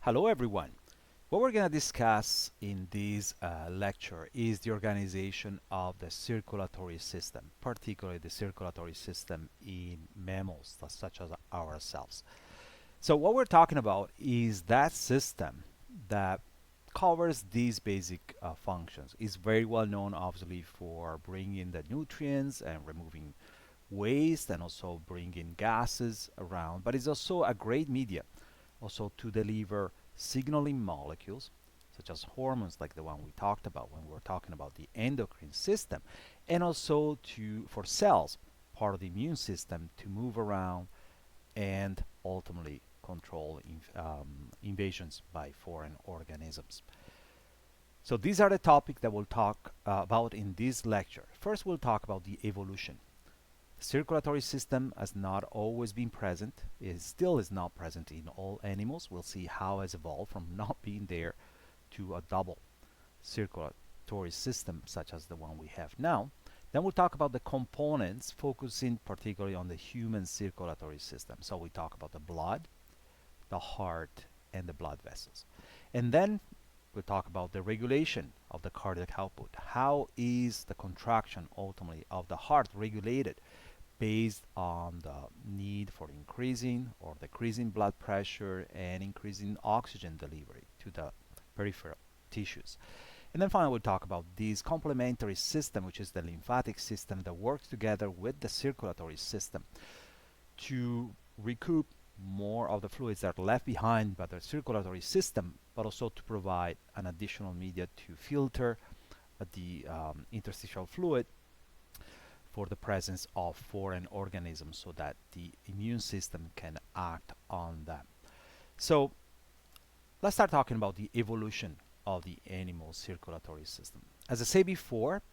Hello everyone. What we're going to discuss in this lecture is the organization of the circulatory system, particularly the circulatory system in mammals such as ourselves. So what we're talking about is that system that covers these basic functions. It's very well known obviously for bringing the nutrients and removing waste and also bringing gases around, but it's also a great media also to deliver signaling molecules such as hormones like the one we talked about when we were talking about the endocrine system, and also to for cells, part of the immune system, to move around and ultimately control invasions by foreign organisms. So these are the topics that we'll talk about in this lecture. First, we'll talk about the evolution. The circulatory system has not always been present. It still is not present in all animals. We'll see how it has evolved from not being there to a double circulatory system such as the one we have now. Then we'll talk about the components, focusing particularly on the human circulatory system. So we talk about the blood, the heart, and the blood vessels. And then we'll talk about the regulation of the cardiac output. How is the contraction ultimately of the heart regulated based on the need for increasing or decreasing blood pressure and increasing oxygen delivery to the peripheral tissues. And then finally, we'll talk about this complementary system, which is the lymphatic system that works together with the circulatory system to recoup more of the fluids that are left behind by the circulatory system, but also to provide an additional media to filter the interstitial fluid for the presence of foreign organisms so that the immune system can act on them. So let's start talking about the evolution of the animal circulatory system. As I said before,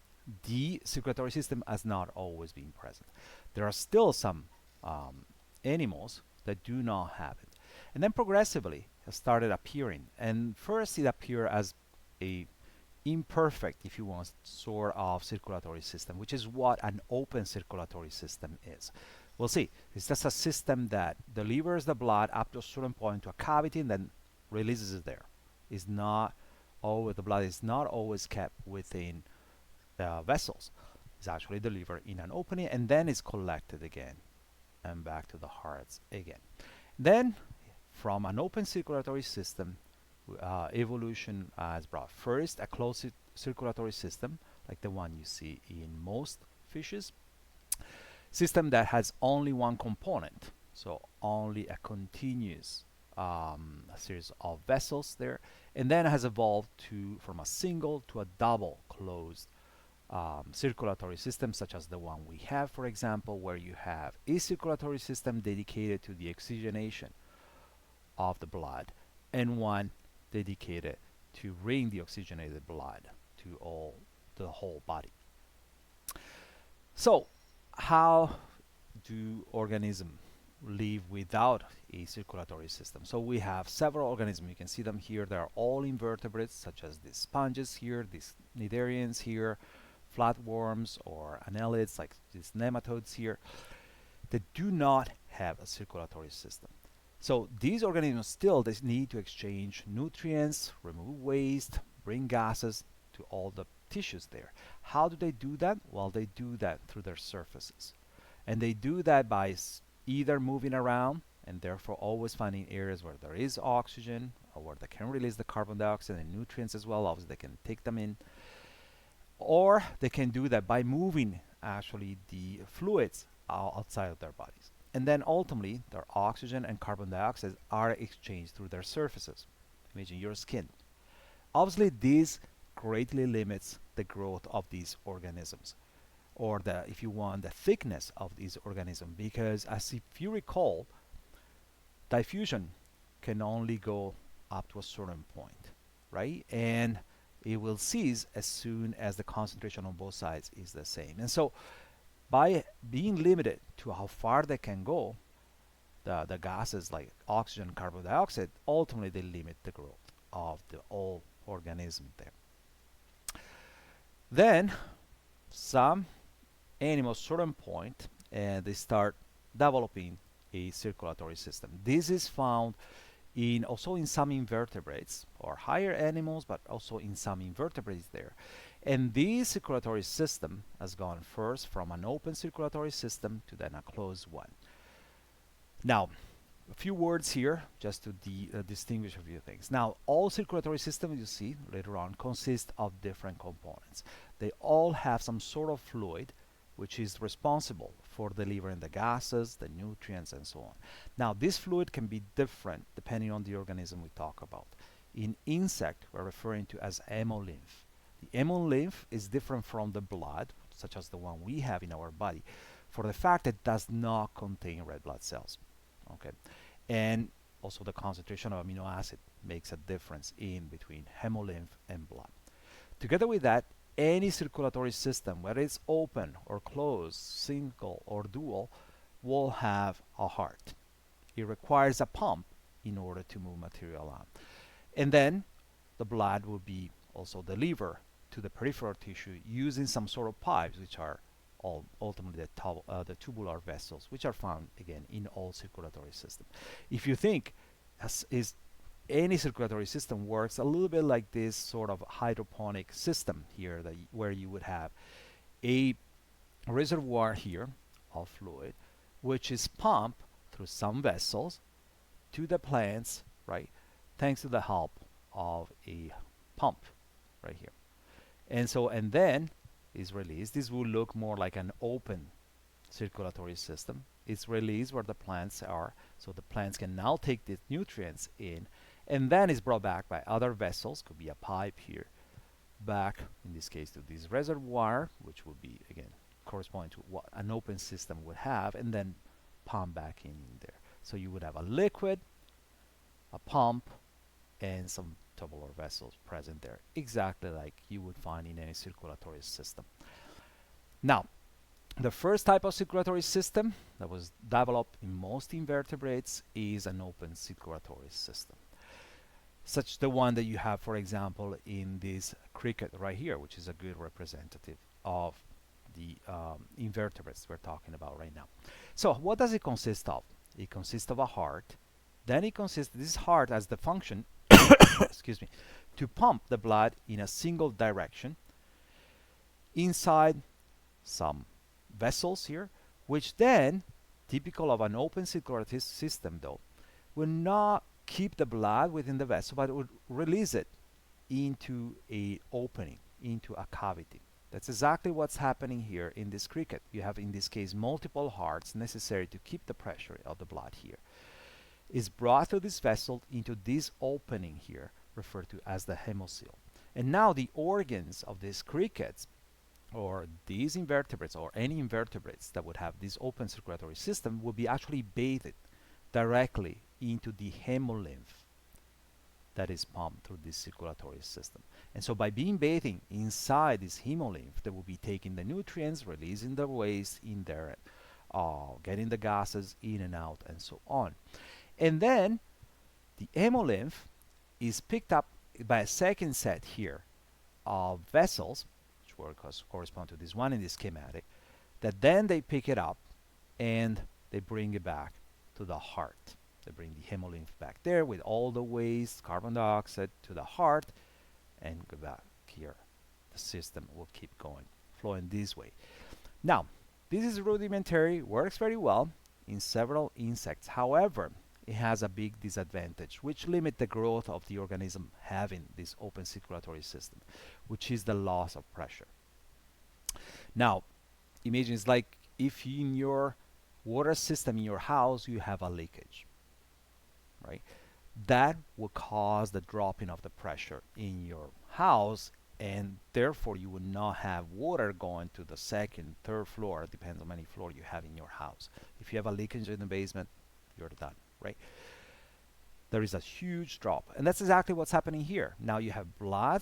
the circulatory system has not always been present. There are still some animals that do not have it. And then progressively it started appearing. And first it appeared as a imperfect, if you want, sort of circulatory system, which is what an open circulatory system is. We'll see. It's just a system that delivers the blood up to a certain point to a cavity and then releases it there. It's not always, the blood is not always kept within the vessels. It's actually delivered in an opening and then it's collected again and back to the hearts again. Then from an open circulatory system, evolution has brought first a closed circulatory system like the one you see in most fishes, system that has only one component, so only a continuous series of vessels there, and then has evolved to from a single to a double closed circulatory system such as the one we have, for example, where you have a circulatory system dedicated to the oxygenation of the blood and one dedicated to bring the oxygenated blood to the whole body. So how do organisms live without a circulatory system? So we have several organisms. You can see them here. They are all invertebrates, such as these sponges here, these cnidarians here, flatworms or annelids like these nematodes here, that do not have a circulatory system. So these organisms still they need to exchange nutrients, remove waste, bring gases to all the tissues there. How do they do that? Well, they do that through their surfaces. And they do that by either moving around and therefore always finding areas where there is oxygen or where they can release the carbon dioxide and nutrients as well. Obviously, they can take them in. Or they can do that by moving actually the fluids outside of their bodies. And then ultimately, their oxygen and carbon dioxide are exchanged through their surfaces. Imagine your skin. Obviously, this greatly limits the growth of these organisms, or the, if you want, the thickness of these organisms, because as if you recall, diffusion can only go up to a certain point, right? And it will cease as soon as the concentration on both sides is the same. And so by being limited to how far they can go, the gases like oxygen and carbon dioxide, ultimately they limit the growth of the whole organism there. Then some animals certain point and they start developing a circulatory system. This is found in also in some invertebrates or higher animals, but also in some invertebrates there. And this circulatory system has gone first from an open circulatory system to then a closed one. Now, a few words here just to distinguish a few things. Now, all circulatory systems you see later on consist of different components. They all have some sort of fluid which is responsible for delivering the gases, the nutrients, and so on. Now, this fluid can be different depending on the organism we talk about. In insect, we're referring to as hemolymph. The hemolymph is different from the blood, such as the one we have in our body, for the fact that it does not contain red blood cells. Okay, and also the concentration of amino acid makes a difference in between hemolymph and blood. Together with that, any circulatory system, whether it's open or closed, single or dual, will have a heart. It requires a pump in order to move material on. And then the blood will be also delivered to the peripheral tissue using some sort of pipes, which are ultimately the tubular vessels, which are found again in all circulatory systems. If you think any circulatory system works a little bit like this sort of hydroponic system here, where you would have a reservoir here of fluid, which is pumped through some vessels to the plants, right, thanks to the help of a pump right here. And then is released. This will look more like an open circulatory system. It's released where the plants are, so the plants can now take the nutrients in, and then is brought back by other vessels, could be a pipe here, back in this case to this reservoir, which would be again corresponding to what an open system would have, and then pump back in there. So you would have a liquid, a pump, and some tubular vessels present there, exactly like you would find in any circulatory system. Now, the first type of circulatory system that was developed in most invertebrates is an open circulatory system, such the one that you have, for example, in this cricket right here, which is a good representative of the invertebrates we're talking about right now. So what does it consist of? It consists of a heart. Then it consists, this heart has the function excuse me, to pump the blood in a single direction inside some vessels here, which then, typical of an open circulatory system though, will not keep the blood within the vessel, but it would release it into a opening, into a cavity. That's exactly what's happening here in this cricket. You have, in this case, multiple hearts necessary to keep the pressure of the blood here. Is brought through this vessel into this opening here, referred to as the hemocoel. And now the organs of these crickets, or these invertebrates, or any invertebrates that would have this open circulatory system, will be actually bathed directly into the hemolymph that is pumped through this circulatory system. And so by being bathing inside this hemolymph, they will be taking the nutrients, releasing the waste in there, getting the gases in and out, and so on. And then the hemolymph is picked up by a second set here of vessels, which will correspond to this one in this schematic, that then they pick it up and they bring it back to the heart. They bring the hemolymph back there with all the waste, carbon dioxide, to the heart, and go back here. The system will keep going, flowing this way. Now, this is rudimentary, works very well in several insects. However, it has a big disadvantage, which limit the growth of the organism having this open circulatory system, which is the loss of pressure. Now, imagine it's like if in your water system in your house you have a leakage, right? That will cause the dropping of the pressure in your house, and therefore you will not have water going to the second, third floor, it depends on how many floors you have in your house. If you have a leakage in the basement, you're done, right? There is a huge drop, and that's exactly what's happening here. Now you have blood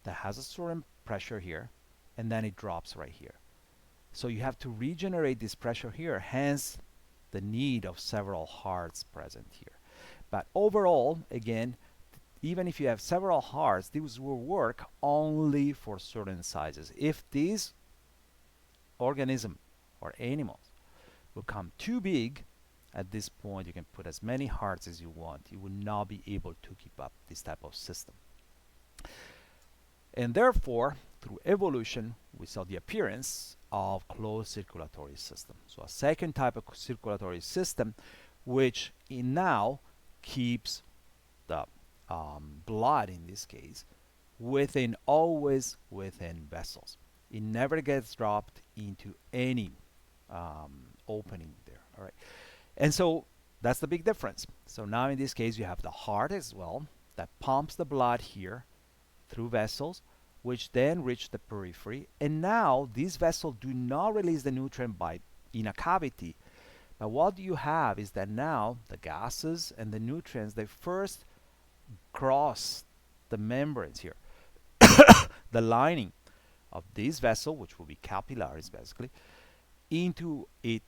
that has a certain pressure here, and then it drops right here. So you have to regenerate this pressure here, hence the need of several hearts present here. But overall, again, even if you have several hearts, these will work only for certain sizes. If these organism or animals become too big, At this point, you can put as many hearts as you want. You will not be able to keep up this type of system. And therefore, through evolution, we saw the appearance of closed circulatory system. So a second type of circulatory system, which now keeps the blood, in this case, always within vessels. It never gets dropped into any opening there. All right, and so that's the big difference. So now in this case, you have the heart as well that pumps the blood here through vessels, which then reach the periphery. And now these vessels do not release the nutrient in a cavity. But what you have is that now the gases and the nutrients, they first cross the membranes here, the lining of this vessel, which will be capillaries basically, into a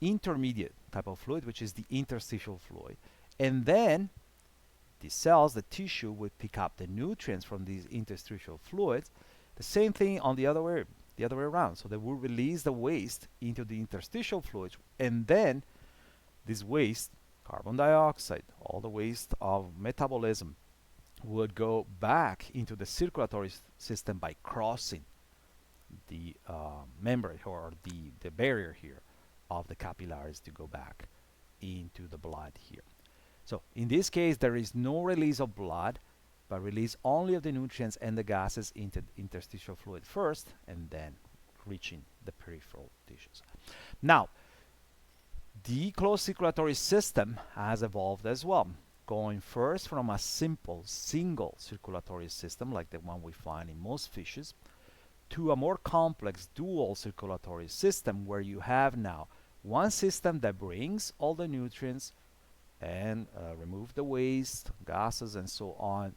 intermediate type of fluid, which is the interstitial fluid. And then the cells, the tissue, would pick up the nutrients from these interstitial fluids. The same thing on the other way around. So they will release the waste into the interstitial fluids, and then this waste, carbon dioxide, all the waste of metabolism, would go back into the circulatory system by crossing the membrane or the barrier here of the capillaries to go back into the blood here. So in this case, there is no release of blood, but release only of the nutrients and the gases into the interstitial fluid first, and then reaching the peripheral tissues. Now, the closed circulatory system has evolved as well, going first from a simple single circulatory system like the one we find in most fishes, to a more complex dual circulatory system where you have now one system that brings all the nutrients and remove the waste, gases, and so on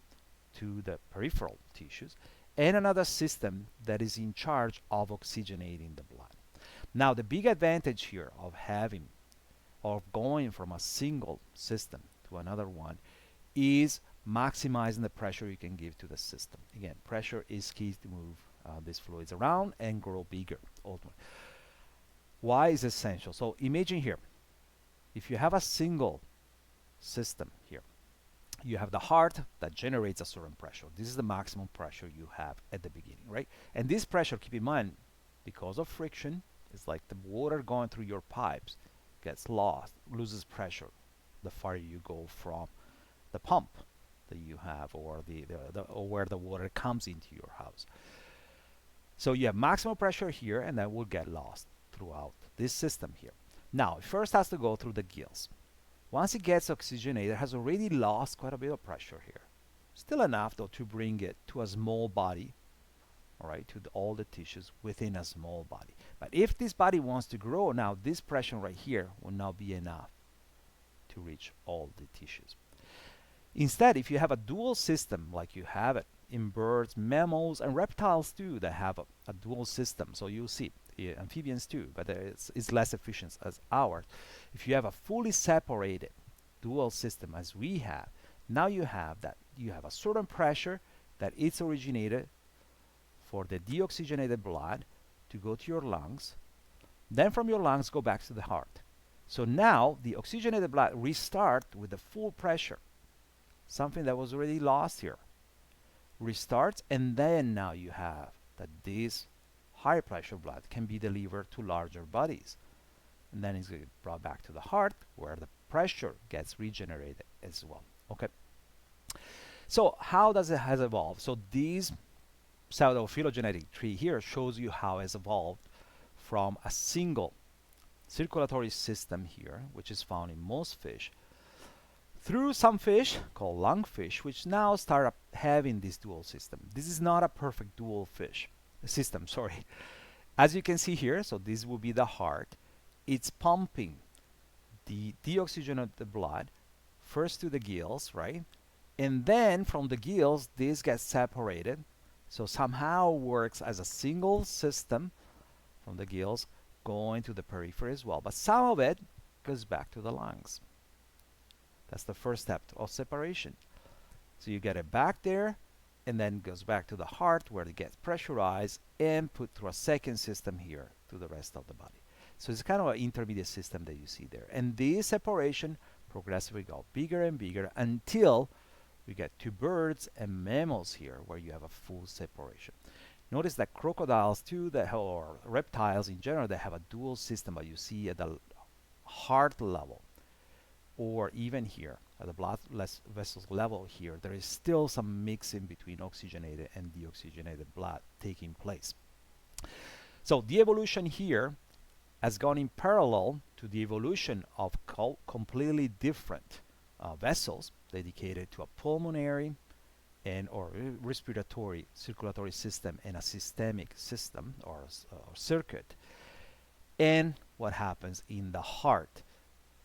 to the peripheral tissues, and another system that is in charge of oxygenating the blood. Now, the big advantage here of going from a single system to another one is maximizing the pressure you can give to the system. Again, pressure is key to move these fluids around and grow bigger ultimately. Why is essential? So imagine here, if you have a single system here, you have the heart that generates a certain pressure. This is the maximum pressure you have at the beginning, right? And this pressure, keep in mind, because of friction, it's like the water going through your pipes gets lost, loses pressure the farther you go from the pump that you have, or or where the water comes into your house. So you have maximum pressure here, and that will get lost throughout this system here. Now, it first has to go through the gills. Once it gets oxygenated, it has already lost quite a bit of pressure here. Still enough, though, to bring it to a small body, all right, to all the tissues within a small body. But if this body wants to grow, now this pressure right here will not be enough to reach all the tissues. Instead, if you have a dual system like you have it in birds, mammals, and reptiles too, that have a dual system, so you'll see amphibians too, but it's less efficient as ours. If you have a fully separated dual system as we have, now you have a certain pressure that it's originated for the deoxygenated blood to go to your lungs, then from your lungs go back to the heart. So now the oxygenated blood restart with the full pressure, something that was already lost here, restarts, and then now you have that this high pressure blood can be delivered to larger bodies, and then it's brought back to the heart where the pressure gets regenerated as well. Okay, so how does it has evolved? So this pseudo-phylogenetic tree here shows you how it's evolved from a single circulatory system here, which is found in most fish, through some fish called lungfish, which now start having this dual system. This is not a perfect dual fish system, sorry. As you can see here, so this will be the heart. It's pumping the deoxygenated blood first to the gills, right? And then from the gills, this gets separated. So somehow works as a single system from the gills going to the periphery as well. But some of it goes back to the lungs. That's the first step of separation. So you get it back there, and then goes back to the heart where it gets pressurized and put through a second system here to the rest of the body. So it's kind of an intermediate system that you see there. And this separation progressively got bigger and bigger until we get to birds and mammals here where you have a full separation. Notice that crocodiles too, or reptiles in general, they have a dual system, but you see at the heart level, or even here at the blood vessels level here, there is still some mixing between oxygenated and deoxygenated blood taking place. So the evolution here has gone in parallel to the evolution of completely different vessels dedicated to a pulmonary and or respiratory circulatory system and a systemic system or circuit. And what happens in the heart.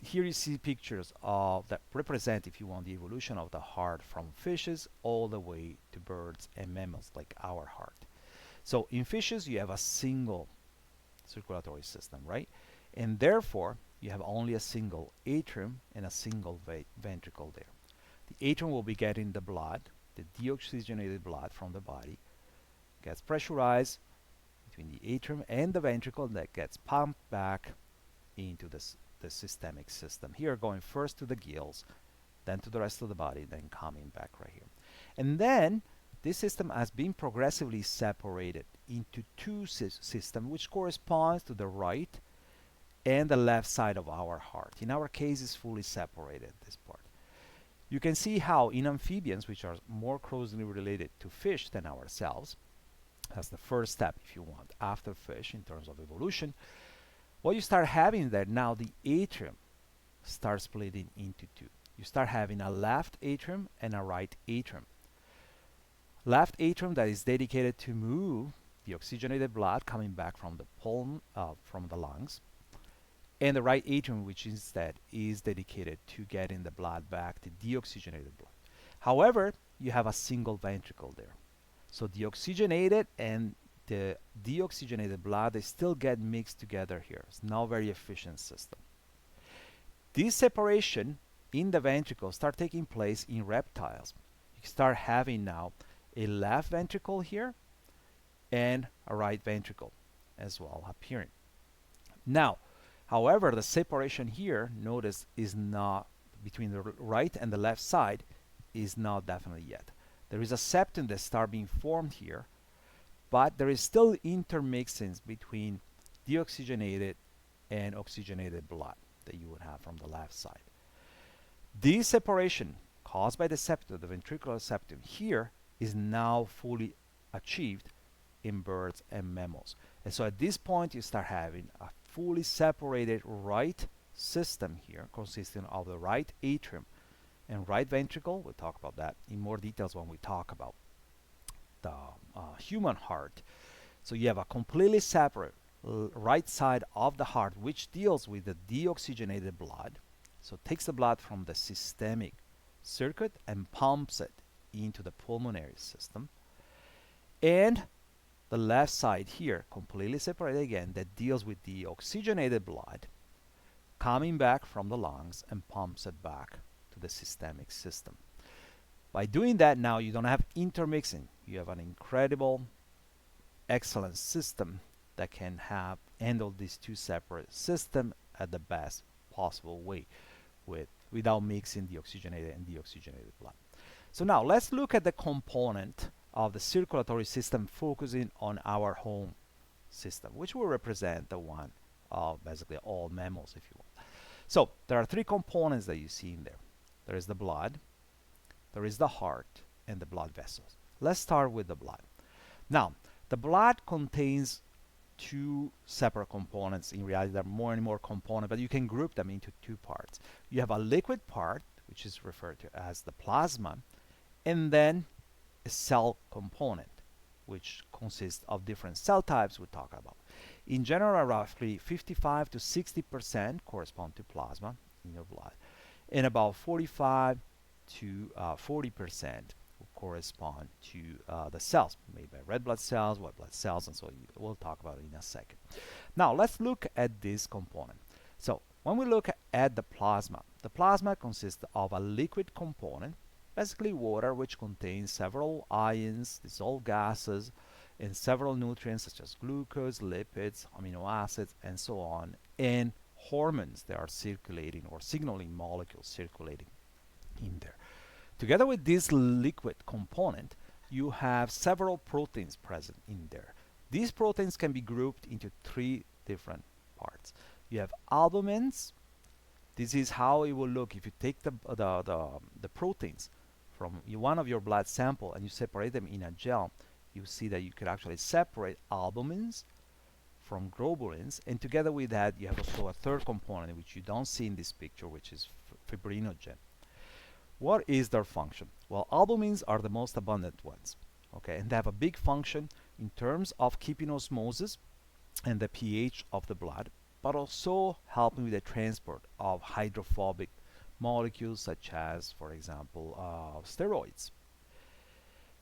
Here you see pictures of that represent, if you want, the evolution of the heart from fishes all the way to birds and mammals like our heart. So in fishes you have a single circulatory system, right? And therefore you have only a single atrium and a single ventricle there. The atrium will be getting the blood, the deoxygenated blood from the body, gets pressurized between the atrium and the ventricle, that gets pumped back into the systemic system. Here going first to the gills, then to the rest of the body, then coming back right here. And then this system has been progressively separated into two systems, which corresponds to the right and the left side of our heart. In our case, it's fully separated, this part. You can see how in amphibians, which are more closely related to fish than ourselves, that's the first step, if you want, after fish in terms of evolution, what you start having there now, the atrium starts splitting into two. You start having a left atrium and a right atrium. Left atrium that is dedicated to move the oxygenated blood coming back from the from the lungs, and the right atrium, which instead is dedicated to getting the blood back, the deoxygenated blood. However, you have a single ventricle there. So the oxygenated and the deoxygenated blood, they still get mixed together here. It's not a very efficient system. This separation in the ventricle start taking place in reptiles. You start having now a left ventricle here and a right ventricle as well appearing. Now, however, the separation here, notice, is not between the right and the left side, is not definite yet. There is a septum that start being formed here, but there is still intermixing between deoxygenated and oxygenated blood that you would have from the left side. This separation caused by the septum, the ventricular septum here, is now fully achieved in birds and mammals. And so at this point you start having a fully separated right system here consisting of the right atrium and right ventricle. We'll talk about that in more details when we talk about the human heart. So you have a completely separate right side of the heart which deals with the deoxygenated blood. So it takes the blood from the systemic circuit and pumps it into the pulmonary system. And the left side here, completely separated again, that deals with the oxygenated blood coming back from the lungs and pumps it back to the systemic system. By doing that, now you don't have intermixing. You have an incredible, excellent system that can handle these two separate systems at the best possible way without mixing the oxygenated and deoxygenated blood. So now let's look at the component of the circulatory system focusing on our home system, which will represent the one of basically all mammals, if you will. So there are three components that you see in there. There is the blood, there is the heart, and the blood vessels. Let's start with the blood. Now, the blood contains two separate components. In reality, there are more and more components, but you can group them into two parts. You have a liquid part, which is referred to as the plasma, and then a cell component, which consists of different cell types we'll talk about. In general, roughly 55 to 60% correspond to plasma in your blood, and about 45 to 40% will correspond to the cells, made by red blood cells, white blood cells, and so we'll talk about it in a second. Now, let's look at this component. So, when we look at the plasma consists of a liquid component, basically water, which contains several ions, dissolved gases, and several nutrients such as glucose, lipids, amino acids, and so on, and hormones that are circulating or signaling molecules circulating in there. Together with this liquid component, you have several proteins present in there. These proteins can be grouped into three different parts. You have albumins. This is how it will look if you take the proteins from one of your blood sample and you separate them in a gel. You see that you could actually separate albumins from globulins, and together with that you have also a third component which you don't see in this picture, which is fibrinogen. What is their function? Well, albumins are the most abundant ones, okay, and they have a big function in terms of keeping osmosis and the pH of the blood, but also helping with the transport of hydrophobic molecules such as, for example, steroids.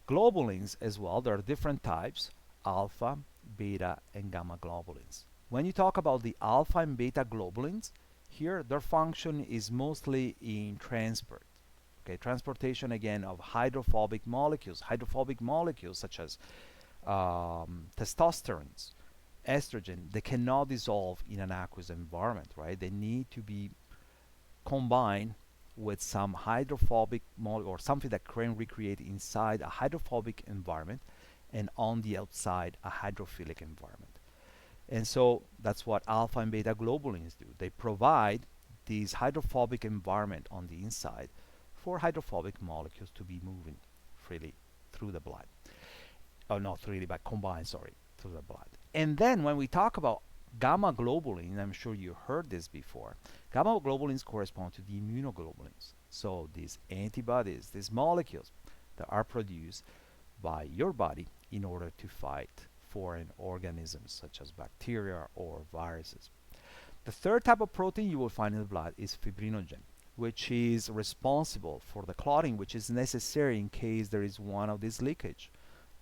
Globulins as well, there are different types: alpha, beta, and gamma globulins. When you talk about the alpha and beta globulins, here their function is mostly in transport. Okay, transportation again of hydrophobic molecules such as testosterone, estrogen. They cannot dissolve in an aqueous environment, right? They need to be combined with some hydrophobic molecule or something that can recreate inside a hydrophobic environment and on the outside a hydrophilic environment. And so that's what alpha and beta globulins do. They provide this hydrophobic environment on the inside for hydrophobic molecules to be moving freely through the blood. Oh, not freely, but combined, sorry, through the blood. And then when we talk about gamma globulin, I'm sure you heard this before, gamma globulins correspond to the immunoglobulins. So these antibodies, these molecules that are produced by your body in order to fight foreign organisms such as bacteria or viruses. The third type of protein you will find in the blood is fibrinogen, which is responsible for the clotting, which is necessary in case there is one of these leakage.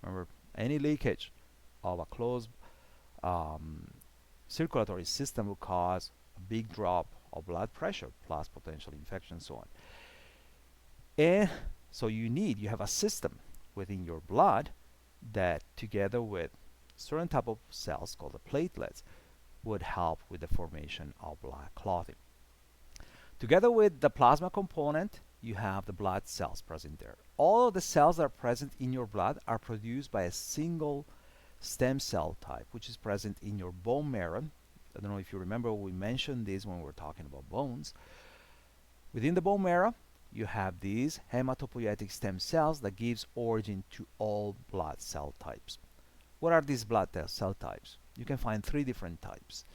Remember, any leakage of a closed circulatory system will cause a big drop of blood pressure plus potential infection and so on. And so you have a system within your blood that, together with certain type of cells called the platelets, would help with the formation of blood clotting. Together with the plasma component, you have the blood cells present there. All of the cells that are present in your blood are produced by a single stem cell type, which is present in your bone marrow. I don't know if you remember, we mentioned this when we were talking about bones. Within the bone marrow, you have these hematopoietic stem cells that gives origin to all blood cell types. What are these blood cell types? You can find three different types.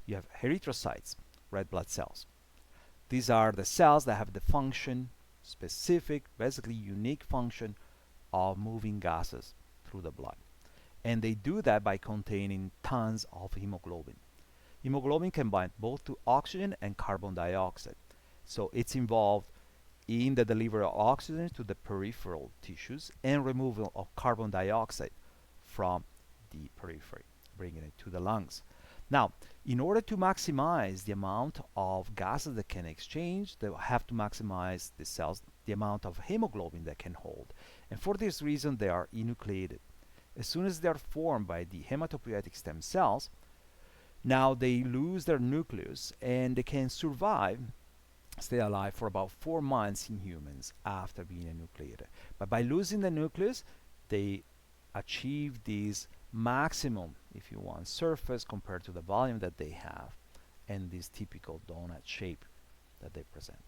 You have erythrocytes, red blood cells. These are the cells that have the function, specific, basically unique function of moving gases through the blood. And they do that by containing tons of hemoglobin. Hemoglobin can bind both to oxygen and carbon dioxide. So it's involved in the delivery of oxygen to the peripheral tissues and removal of carbon dioxide from the periphery, bringing it to the lungs. Now, in order to maximize the amount of gases that can exchange, they have to maximize the cells, the amount of hemoglobin that can hold. And for this reason, they are enucleated. As soon as they are formed by the hematopoietic stem cells, now they lose their nucleus and they can survive, stay alive for about 4 months in humans after being enucleated. But by losing the nucleus, they achieve this maximum, if you want, surface compared to the volume that they have and this typical donut shape that they present.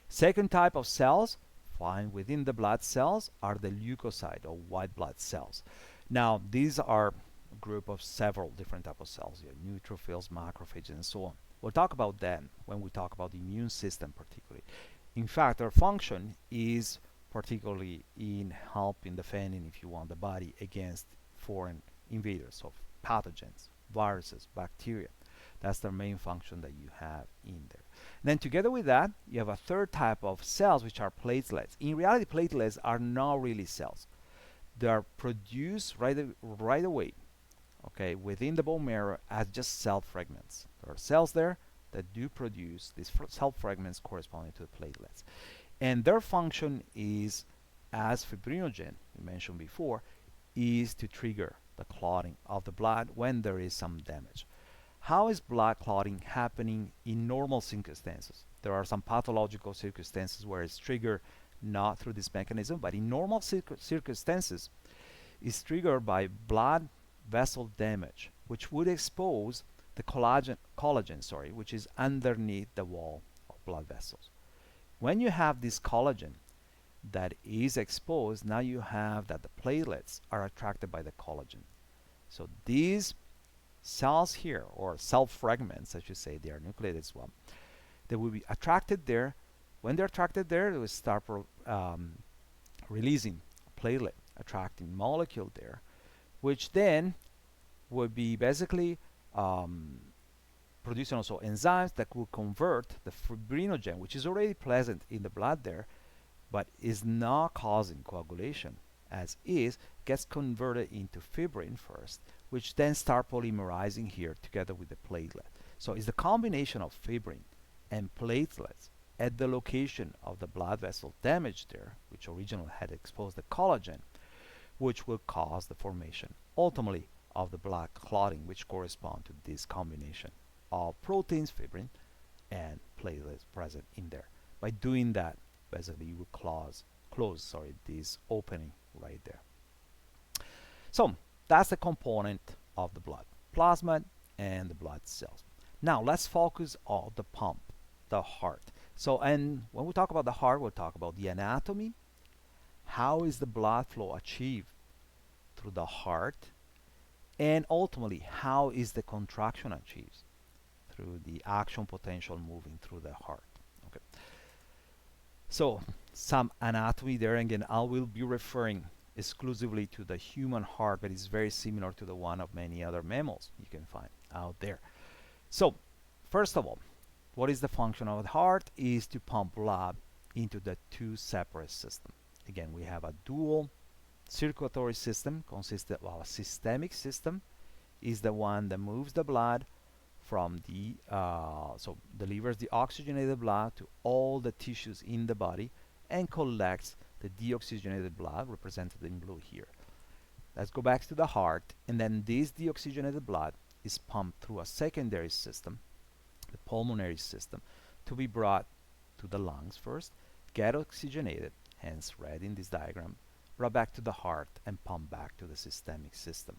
Second type of cells found within the blood cells are the leukocyte or white blood cells. Now these are a group of several different types of cells, neutrophils, macrophages, and so on. We'll talk about them when we talk about the immune system particularly. In fact, their function is particularly in helping defending, if you want, the body against foreign invaders, so pathogens, viruses, bacteria. That's their main function that you have in there. Then together with that, you have a third type of cells, which are platelets. In reality, platelets are not really cells. They are produced right away, okay, within the bone marrow as just cell fragments. There are cells there that do produce these cell fragments corresponding to the platelets. And their function is, as fibrinogen, we mentioned before, is to trigger the clotting of the blood when there is some damage. How is blood clotting happening in normal circumstances? There are some pathological circumstances where it's triggered not through this mechanism, but in normal circumstances, it's triggered by blood vessel damage, which would expose the collagen, which is underneath the wall of blood vessels. When you have this collagen that is exposed, now you have that the platelets are attracted by the collagen. So these cells here, or cell fragments, I should say, they are nucleated as well, they will be attracted there. When they're attracted there, they will start releasing a platelet attracting molecule there, which then would be basically producing also enzymes that will convert the fibrinogen, which is already present in the blood there, but is not causing coagulation as is, gets converted into fibrin first, which then start polymerizing here together with the platelet. So it's the combination of fibrin and platelets at the location of the blood vessel damage there, which originally had exposed the collagen, which will cause the formation ultimately of the blood clotting, which correspond to this combination of proteins, fibrin, and platelets present in there. By doing that, basically you will close this opening right there. So that's the component of the blood, plasma and the blood cells. Now let's focus on the pump, the heart. So, and when we talk about the heart, we'll talk about the anatomy. How is the blood flow achieved through the heart? And ultimately, how is the contraction achieved through the action potential moving through the heart? Okay. So, some anatomy there. Again, I will be referring exclusively to the human heart, but it's very similar to the one of many other mammals you can find out there. So, first of all, what is the function of the heart? Is to pump blood into the two separate systems. Again, we have a dual circulatory system consisting of a systemic system, is the one that moves the blood from the so delivers the oxygenated blood to all the tissues in the body and collects the deoxygenated blood represented in blue here. Let's go back to the heart, and then this deoxygenated blood is pumped through a secondary system, the pulmonary system, to be brought to the lungs first, get oxygenated, hence red in this diagram, brought back to the heart and pumped back to the systemic system.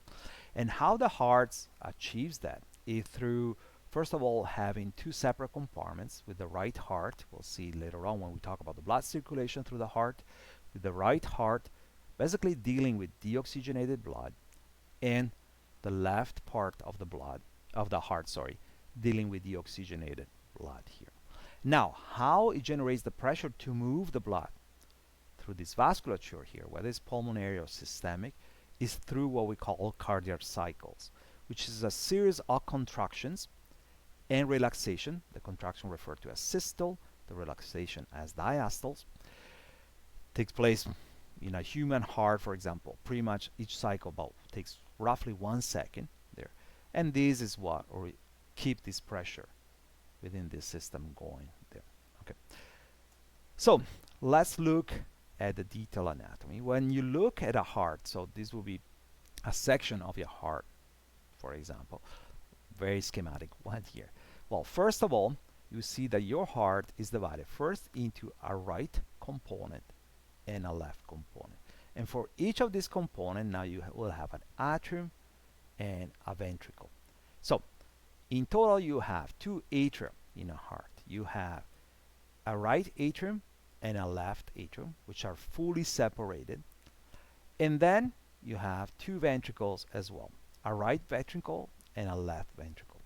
And how the heart achieves that is through, first of all, having two separate compartments. With the right heart, we'll see later on when we talk about the blood circulation through the heart, with the right heart basically dealing with deoxygenated blood, and the left part of the blood of the heart, dealing with the oxygenated blood here. Now, how it generates the pressure to move the blood through this vasculature here, whether it's pulmonary or systemic, is through what we call cardiac cycles, which is a series of contractions and relaxation. The contraction referred to as systole, the relaxation as diastoles. Takes place in a human heart, for example. Pretty much each cycle takes roughly 1 second there, and this is what keep this pressure within this system going there. Okay, so let's look at the detailed anatomy. When you look at a heart, so this will be a section of your heart, for example, very schematic one here. Well, first of all, you see that your heart is divided first into a right component and a left component, and for each of these components now you will have an atrium and a ventricle. So in total you have two atria in a heart. You have a right atrium and a left atrium, which are fully separated, and then you have two ventricles as well, a right ventricle and a left ventricle.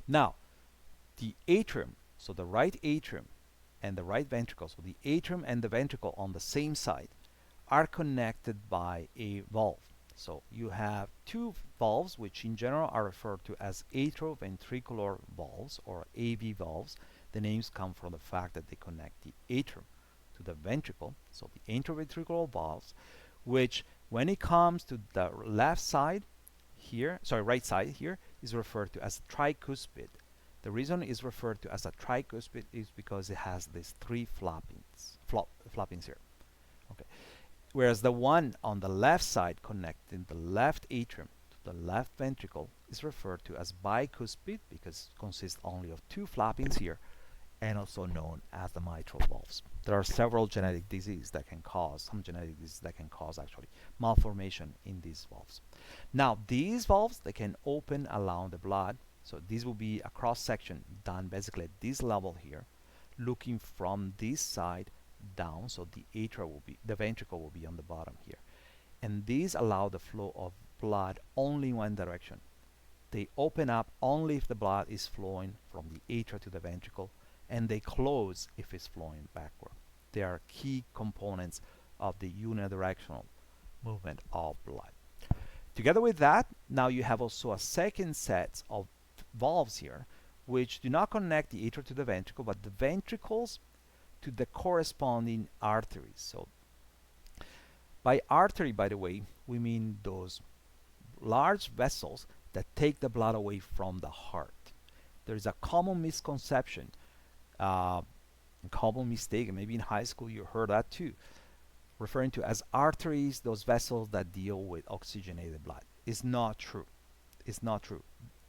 Now the atrium, so the right atrium and the right ventricle, so the atrium and the ventricle on the same side, are connected by a valve. So you have two valves, which in general are referred to as atrioventricular valves or AV valves. The names come from the fact that they connect the atrium to the ventricle, so the atrioventricular valves, which when it comes to the left side here, right side here, is referred to as tricuspid. The reason it's referred to as a tricuspid is because it has these three flappings here. Okay, Whereas the one on the left side connecting the left atrium to the left ventricle is referred to as bicuspid because it consists only of two flappings here, and also known as the mitral valves. There are several genetic diseases that can cause, some genetic diseases that can cause actually malformation in these valves. Now, these valves, they can open along the blood. So this will be a cross section done basically at this level here, looking from this side down. So the atria will be, the ventricle will be on the bottom here. And these allow the flow of blood only in one direction. They open up only if the blood is flowing from the atria to the ventricle, and they close if it's flowing backward. They are key components of the unidirectional movement of blood. Together with that, now you have also a second set of valves here, which do not connect the atria to the ventricle, but the ventricles to the corresponding arteries. So by artery, by the way, we mean those large vessels that take the blood away from the heart. There is a common misconception, common mistake, and maybe in high school you heard that too, referring to as arteries those vessels that deal with oxygenated blood. It's not true. It's not true.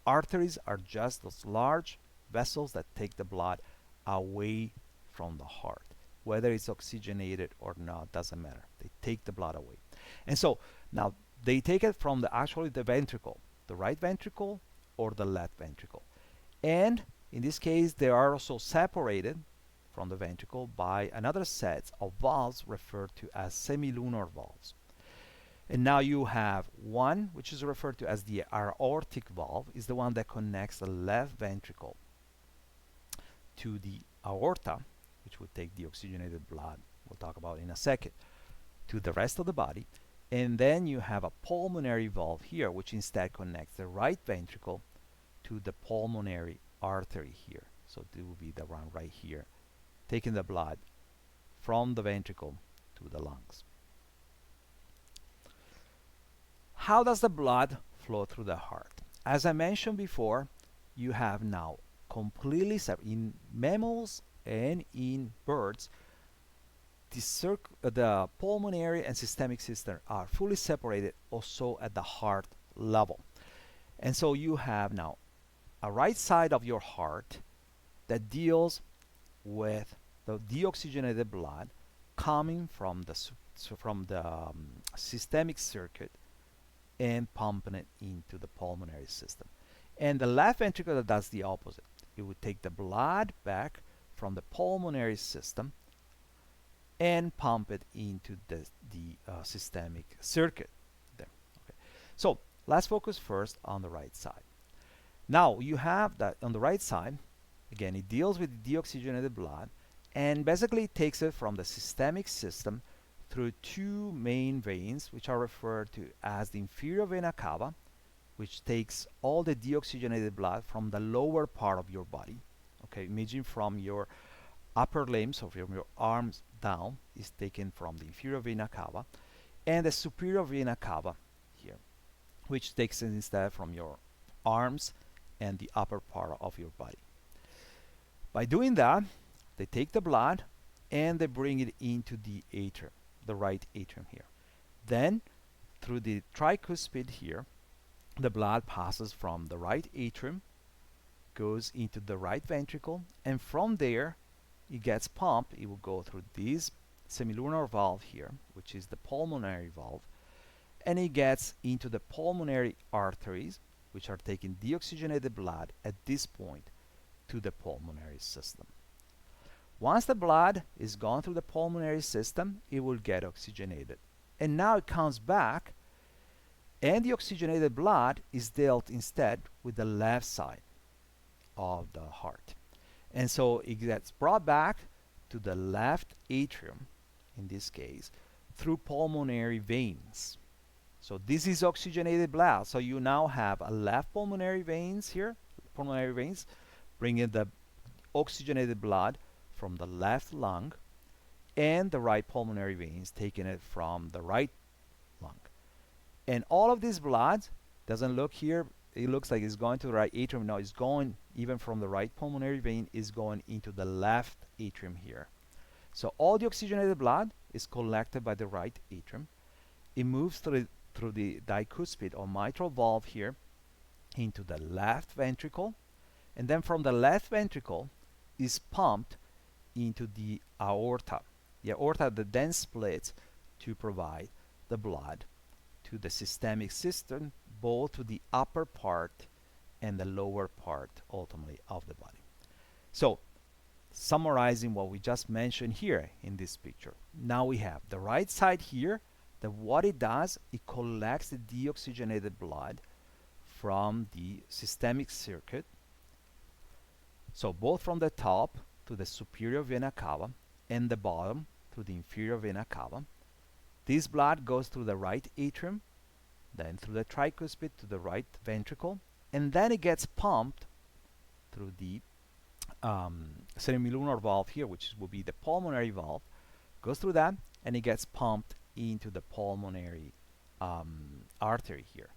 Arteries are just those large vessels that take the blood away from the heart. Whether it's oxygenated or not doesn't matter. They take the blood away. And so now they take it from actually the ventricle, the right ventricle or the left ventricle. And in this case, they are also separated from the ventricle by another set of valves referred to as semilunar valves. And now you have one, which is referred to as the aortic valve, is the one that connects the left ventricle to the aorta, which would take the oxygenated blood, we'll talk about in a second, to the rest of the body. And then you have a pulmonary valve here, which instead connects the right ventricle to the pulmonary artery here. So it will be the one right here, taking the blood from the ventricle to the lungs. How does the blood flow through the heart? As I mentioned before, you have now completely separate in mammals and in birds. The pulmonary and systemic system are fully separated also at the heart level. And so you have now a right side of your heart that deals with the deoxygenated blood coming from the systemic circuit and pumping it into the pulmonary system. And the left ventricle that does the opposite. It would take the blood back from the pulmonary system and pump it into the systemic circuit there. Okay. So let's focus first on the right side. Now you have that on the right side, again, it deals with deoxygenated blood and basically takes it from the systemic system through two main veins, which are referred to as the inferior vena cava, which takes all the deoxygenated blood from the lower part of your body. Okay, imagine from your upper limbs, so from your arms down, is taken from the inferior vena cava, and the superior vena cava here, which takes it instead from your arms and the upper part of your body. By doing that, they take the blood and they bring it into the atrium, the right atrium here. Then, through the tricuspid here, the blood passes from the right atrium, goes into the right ventricle, and from there, it gets pumped. It will go through this semilunar valve here, which is the pulmonary valve, and it gets into the pulmonary arteries, which are taking deoxygenated blood at this point to the pulmonary system. Once the blood is gone through the pulmonary system, it will get oxygenated. And now it comes back, and the oxygenated blood is dealt instead with the left side of the heart. And so it gets brought back to the left atrium, in this case, through pulmonary veins. So this is oxygenated blood. So you now have a left pulmonary veins here, pulmonary veins, bringing the oxygenated blood from the left lung, and the right pulmonary veins taking it from the right lung. And all of this blood doesn't look here, it looks like it's going to the right atrium. No, it's going even from the right pulmonary vein, is going into the left atrium here. So all the oxygenated blood is collected by the right atrium. It moves through the dicuspid or mitral valve here into the left ventricle, and then from the left ventricle is pumped into the aorta. The aorta that then splits to provide the blood to the systemic system, both to the upper part and the lower part ultimately of the body. So summarizing what we just mentioned here in this picture, now we have the right side here, that what it does, it collects the deoxygenated blood from the systemic circuit, so both from the top to the superior vena cava and the bottom to the inferior vena cava. This blood goes through the right atrium, then through the tricuspid to the right ventricle, and then it gets pumped through the semilunar valve here, which will be the pulmonary valve, goes through that, and it gets pumped into the pulmonary artery here.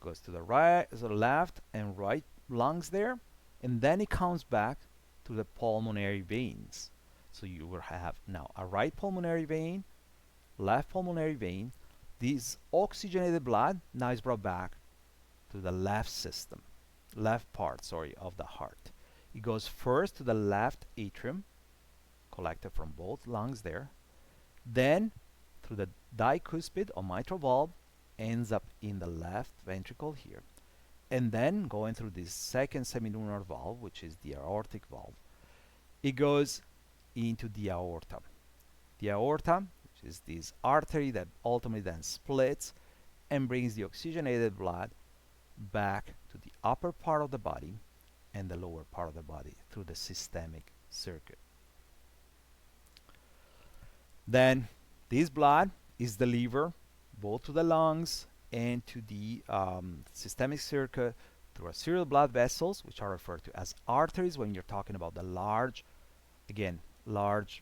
Goes to the right, the left and right lungs there, and then it comes back to the pulmonary veins. So you will have now a right pulmonary vein, left pulmonary vein. This oxygenated blood now is brought back to the left system, left part, sorry, of the heart. It goes first to the left atrium, collected from both lungs there, then through the dicuspid or mitral valve, ends up in the left ventricle here, and then going through this second semilunar valve, which is the aortic valve, it goes into the aorta. The aorta, which is this artery that ultimately then splits and brings the oxygenated blood back to the upper part of the body and the lower part of the body through the systemic circuit. Then this blood is delivered both to the lungs and to the systemic circuit through arterial blood vessels, which are referred to as arteries when you're talking about the large, again, large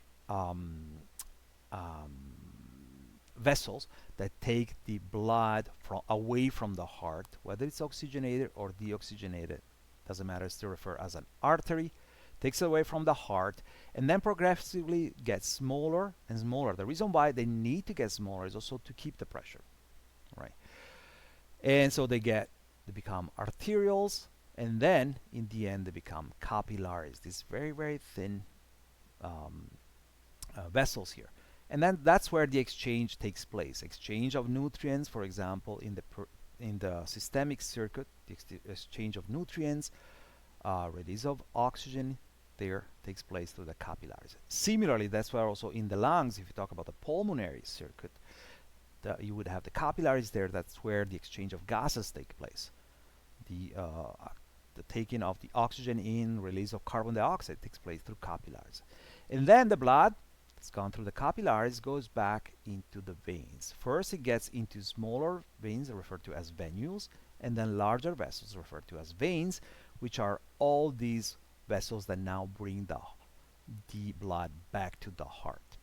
vessels that take the blood away from the heart, whether it's oxygenated or deoxygenated, doesn't matter, it's still referred as an artery, takes it away from the heart, and then progressively gets smaller and smaller. The reason why they need to get smaller is also to keep the pressure, right? And so they become arterioles, and then in the end they become capillaries, these very, very thin vessels here. And then that's where the exchange takes place. Exchange of nutrients, for example, in the systemic circuit, the exchange of nutrients, release of oxygen there takes place through the capillaries. Similarly, that's where also in the lungs, if you talk about the pulmonary circuit, you would have the capillaries there. That's where the exchange of gases take place. The taking of the oxygen in, release of carbon dioxide takes place through capillaries. And then the blood, it's gone through the capillaries, goes back into the veins. First it gets into smaller veins referred to as venules, and then larger vessels referred to as veins, which are all these vessels that now bring the blood back to the heart.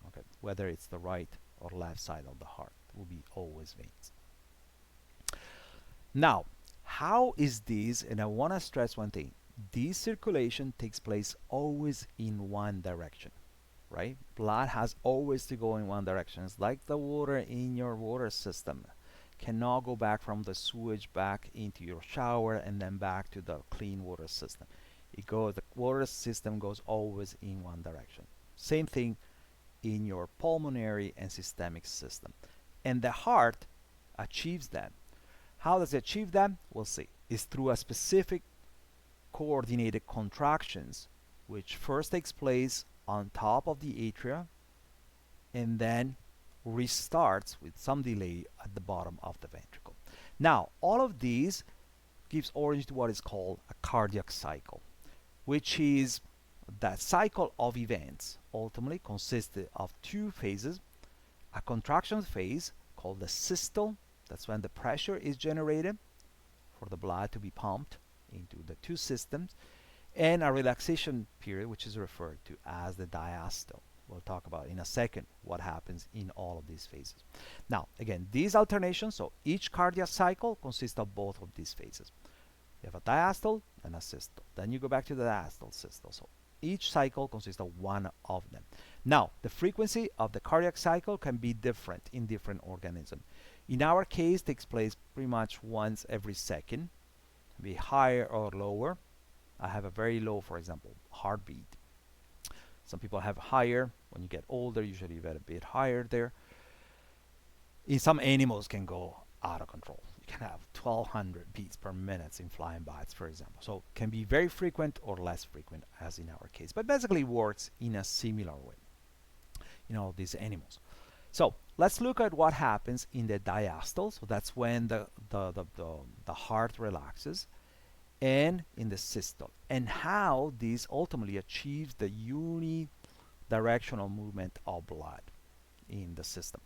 Okay, whether it's the right or left side of the heart, will be always veins. Now, how is this? And I want to stress one thing: this circulation takes place always in one direction, right? Blood has always to go in one direction. It's like the water in your water system. Cannot go back from the sewage back into your shower and then back to the clean water system. The water system goes always in one direction. Same thing in your pulmonary and systemic system. And the heart achieves that. How does it achieve that? We'll see. It's through a specific coordinated contractions, which first takes place on top of the atria and then restarts with some delay at the bottom of the ventricle. Now, all of these gives origin to what is called a cardiac cycle, which is that cycle of events ultimately consisted of two phases: a contraction phase called the systole, that's when the pressure is generated for the blood to be pumped into the two systems, and a relaxation period, which is referred to as the diastole. We'll talk about in a second what happens in all of these phases. Now, again, these alternations, so each cardiac cycle consists of both of these phases. You have a diastole and a systole. Then you go back to the diastole, systole. So Each cycle consists of one of them. Now, the frequency of the cardiac cycle can be different in different organisms. In our case, it takes place pretty much once every second, be higher or lower. I have a very low, for example, heartbeat. Some people have higher. When you get older, usually you get a bit higher there. In some animals can go out of control. You can have 1200 beats per minute in flying bats, for example. So it can be very frequent or less frequent as in our case, but basically works in a similar way in all these animals. So let's look at what happens in the diastole. So that's when the heart relaxes, and in the systole, and how this ultimately achieves the unidirectional movement of blood in the system.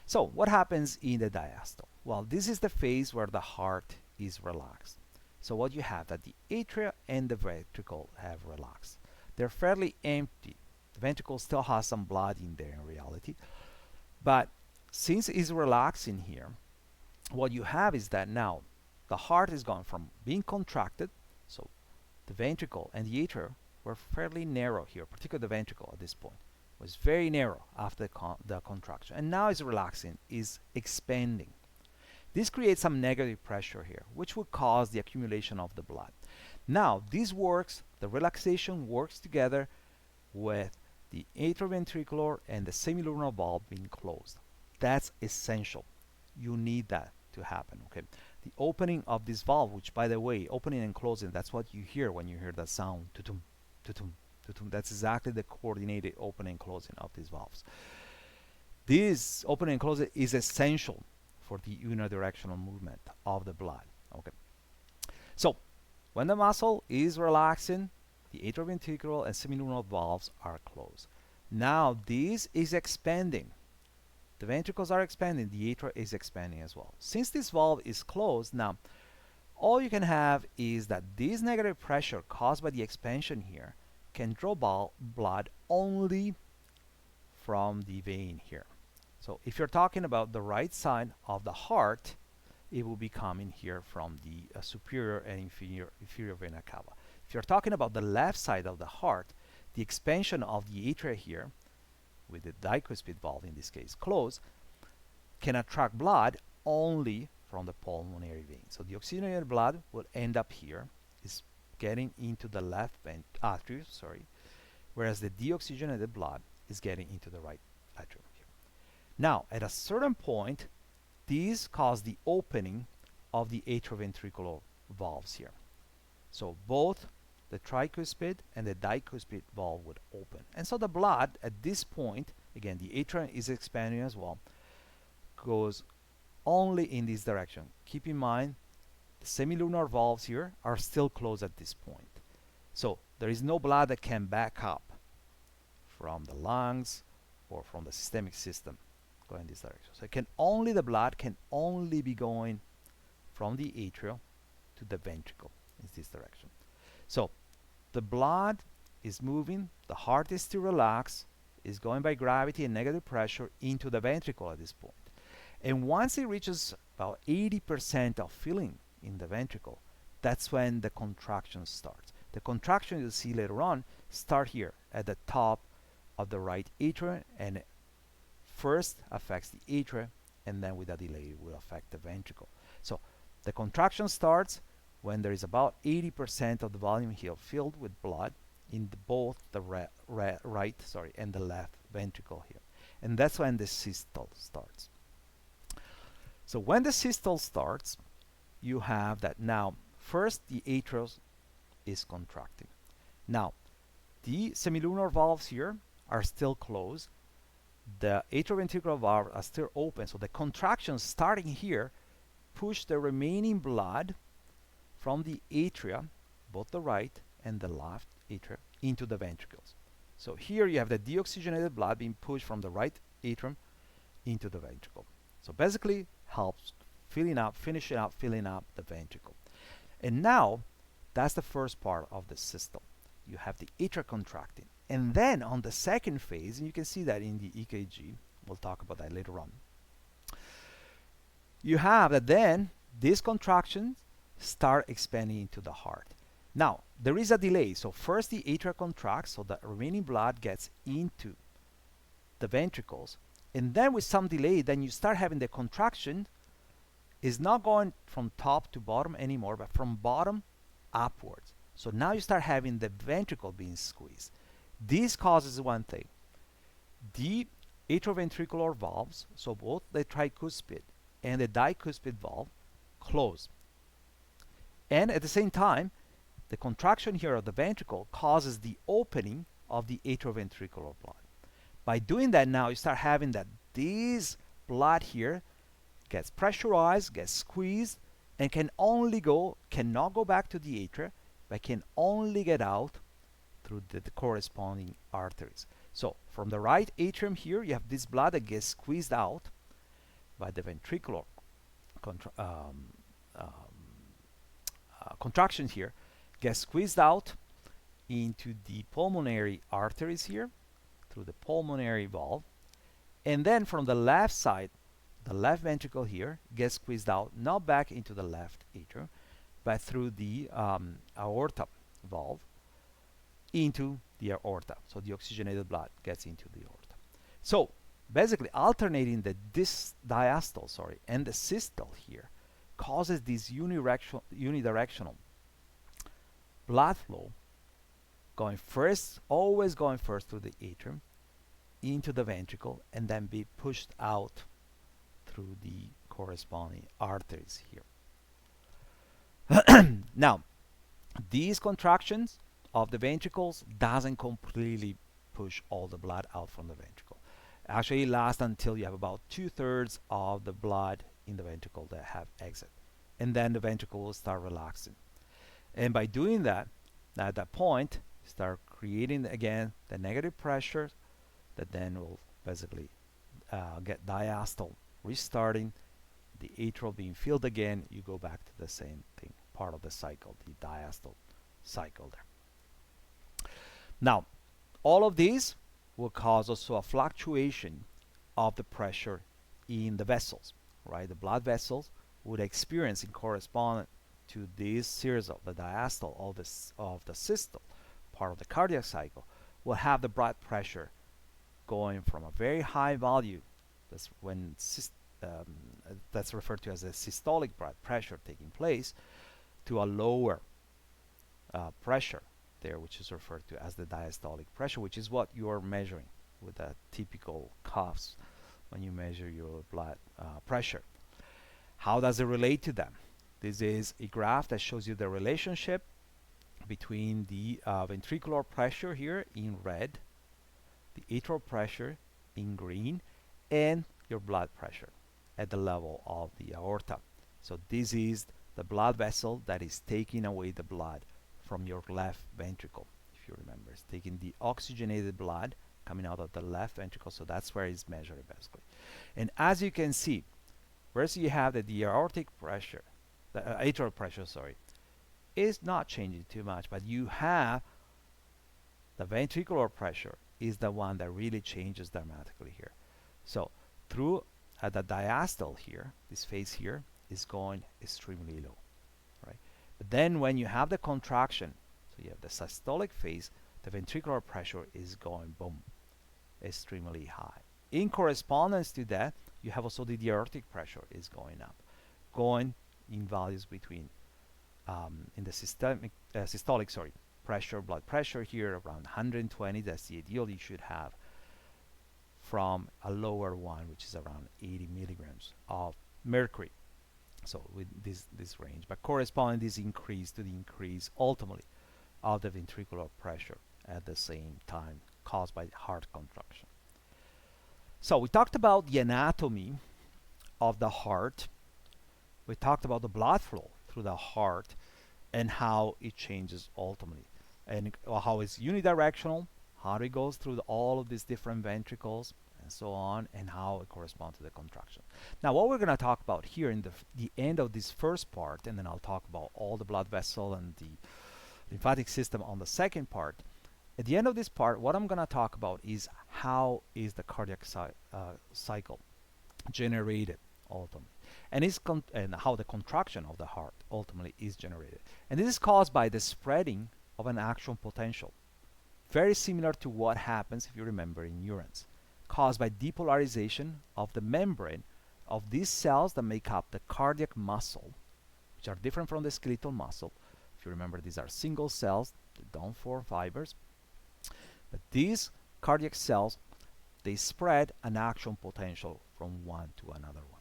So what happens in the diastole? Well, this is the phase where the heart is relaxed. So what you have that the atria and the ventricle have relaxed. They're fairly empty. The ventricle still has some blood in there in reality, but since it's relaxing here, what you have is that now the heart is gone from being contracted, so the ventricle and the atria were fairly narrow here, particularly the ventricle at this point was very narrow after the contraction, and now it's relaxing, is expanding. This creates some negative pressure here, which will cause the accumulation of the blood. Now this works, the relaxation works together with the atrioventricular and the semilunar valve being closed. That's essential. You need that to happen. Okay, the opening of this valve, which by the way, opening and closing, that's what you hear when you hear that sound, tutum, tutum, tutum. That's exactly the coordinated opening and closing of these valves. This opening and closing is essential for the unidirectional movement of the blood. Okay, so when the muscle is relaxing, the atrioventricular and semilunar valves are closed. Now this is expanding. The ventricles are expanding, the atria is expanding as well. Since this valve is closed, now all you can have is that this negative pressure caused by the expansion here can draw blood only from the vein here. So if you're talking about the right side of the heart, it will be coming here from the superior and inferior vena cava. If you're talking about the left side of the heart, the expansion of the atria here, with the dicuspid valve in this case closed, can attract blood only from the pulmonary vein. So the oxygenated blood will end up here, is getting into the left atrium, whereas the deoxygenated blood is getting into the right atrium here. Now, at a certain point, these cause the opening of the atrioventricular valves here. So both the tricuspid and the dicuspid valve would open. And so the blood at this point, again, the atria is expanding as well, goes only in this direction. Keep in mind, the semilunar valves here are still closed at this point. So there is no blood that can back up from the lungs or from the systemic system going in this direction. So the blood can only be going from the atria to the ventricle in this direction. So the blood is moving, the heart is still relaxed, is going by gravity and negative pressure into the ventricle at this point. And once it reaches about 80% of filling in the ventricle, that's when the contraction starts. The contraction you'll see later on start here at the top of the right atria, and first affects the atria, and then with a delay it will affect the ventricle. So the contraction starts when there is about 80% of the volume here filled with blood in both the right and the left ventricle here. And that's when the systole starts. So when the systole starts, you have that now first the atria is contracting. Now the semilunar valves here are still closed. The atrioventricular valve are still open, so the contractions starting here push the remaining blood from the atria, both the right and the left atria, into the ventricles. So here you have the deoxygenated blood being pushed from the right atrium into the ventricle. So basically helps filling up the ventricle. And now that's the first part of the systole. You have the atria contracting. And then on the second phase, and you can see that in the EKG, we'll talk about that later on, you have that then these contractions start expanding into the heart. Now, there is a delay. So first the atria contracts, so the remaining blood gets into the ventricles. And then with some delay, then you start having the contraction is not going from top to bottom anymore, but from bottom upwards. So now you start having the ventricle being squeezed. This causes one thing. The atrioventricular valves, so both the tricuspid and the dicuspid valve, close. And at the same time, the contraction here of the ventricle causes the opening of the atrioventricular blood. By doing that, now you start having that this blood here gets pressurized, gets squeezed, and cannot go back to the atria, but can only get out through the corresponding arteries. So from the right atrium here, you have this blood that gets squeezed out by the ventricular contraction here, gets squeezed out into the pulmonary arteries here through the pulmonary valve, and then from the left side, the left ventricle here gets squeezed out, not back into the left atrium, but through the aorta valve into the aorta. So the oxygenated blood gets into the aorta. So basically alternating the diastole and the systole here causes this unidirectional blood flow always going first through the atrium into the ventricle and then be pushed out through the corresponding arteries here. Now, these contractions of the ventricles doesn't completely push all the blood out from the ventricle. Actually, it lasts until you have about 2/3 of the blood in the ventricle that have exit, and then the ventricle will start relaxing. And by doing that, at that point, start creating again the negative pressure that then will basically get diastole restarting, the atrial being filled again. You go back to the same thing, part of the cycle, the diastole cycle there. Now, all of these will cause also a fluctuation of the pressure in the vessels, right? The blood vessels would experience in correspondence to this series of the diastole of the systole, part of the cardiac cycle, will have the blood pressure going from a very high value, that's when that's referred to as a systolic blood pressure taking place, to a lower pressure there, which is referred to as the diastolic pressure, which is what you are measuring with the typical cuffs when you measure your blood pressure. How does it relate to them? This is a graph that shows you the relationship between the ventricular pressure here in red, the atrial pressure in green, and your blood pressure at the level of the aorta. So this is the blood vessel that is taking away the blood from your left ventricle. If you remember, it's taking the oxygenated blood coming out of the left ventricle, so that's where it's measured basically. And as you can see, whereas you have the aortic pressure, the atrial pressure, is not changing too much, but you have the ventricular pressure is the one that really changes dramatically here. So through the diastole here, this phase here is going extremely low, right? But then when you have the contraction, so you have the systolic phase, the ventricular pressure is going boom, extremely high. In correspondence to that, you have also the aortic pressure is going up, going in values between in the systolic pressure, blood pressure here around 120. That's the ideal you should have, from a lower one, which is around 80 milligrams of mercury. So with this range, but corresponding this increase to the increase ultimately of the ventricular pressure at the same time caused by heart contraction. So we talked about the anatomy of the heart. We talked about the blood flow through the heart and how it changes ultimately, and how it's unidirectional, how it goes through all of these different ventricles and so on, and how it corresponds to the contraction. Now what we're going to talk about here in the end of this first part, and then I'll talk about all the blood vessel and the lymphatic system on the second part. At the end of this part, what I'm going to talk about is how is the cardiac cycle generated ultimately. and how the contraction of the heart ultimately is generated. And this is caused by the spreading of an action potential, very similar to what happens, if you remember, in neurons, caused by depolarization of the membrane of these cells that make up the cardiac muscle, which are different from the skeletal muscle. If you remember, these are single cells that don't form fibers. But these cardiac cells, they spread an action potential from one to another one.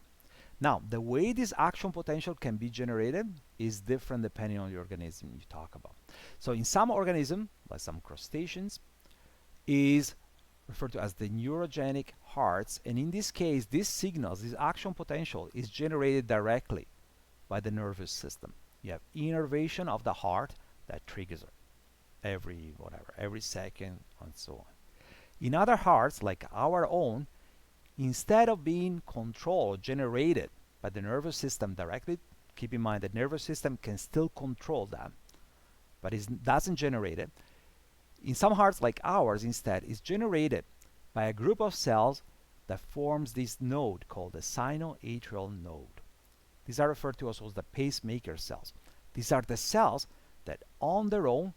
Now, the way this action potential can be generated is different depending on the organism you talk about. So in some organisms, like some crustaceans, is referred to as the neurogenic hearts, and in this case, these signals, this action potential, is generated directly by the nervous system. You have innervation of the heart that triggers it every second, and so on. In other hearts, like our own, instead of being controlled, generated by the nervous system directly, keep in mind the nervous system can still control that, but it doesn't generate it. In some hearts like ours, instead, is generated by a group of cells that forms this node called the sinoatrial node. These are referred to also as the pacemaker cells. These are the cells that on their own,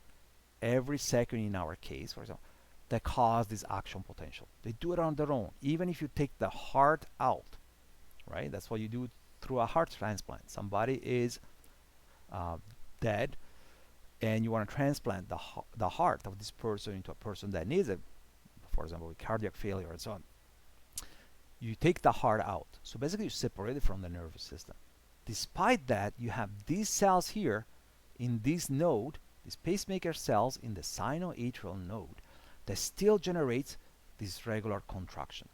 every second in our case, for example, that cause this action potential. They do it on their own, even if you take the heart out, right? That's what you do through a heart transplant. Somebody is dead, and you want to transplant the heart of this person into a person that needs it, for example, with cardiac failure and so on. You take the heart out. So basically, you separate it from the nervous system. Despite that, you have these cells here in this node, these pacemaker cells in the sinoatrial node, that still generates this regular contraction.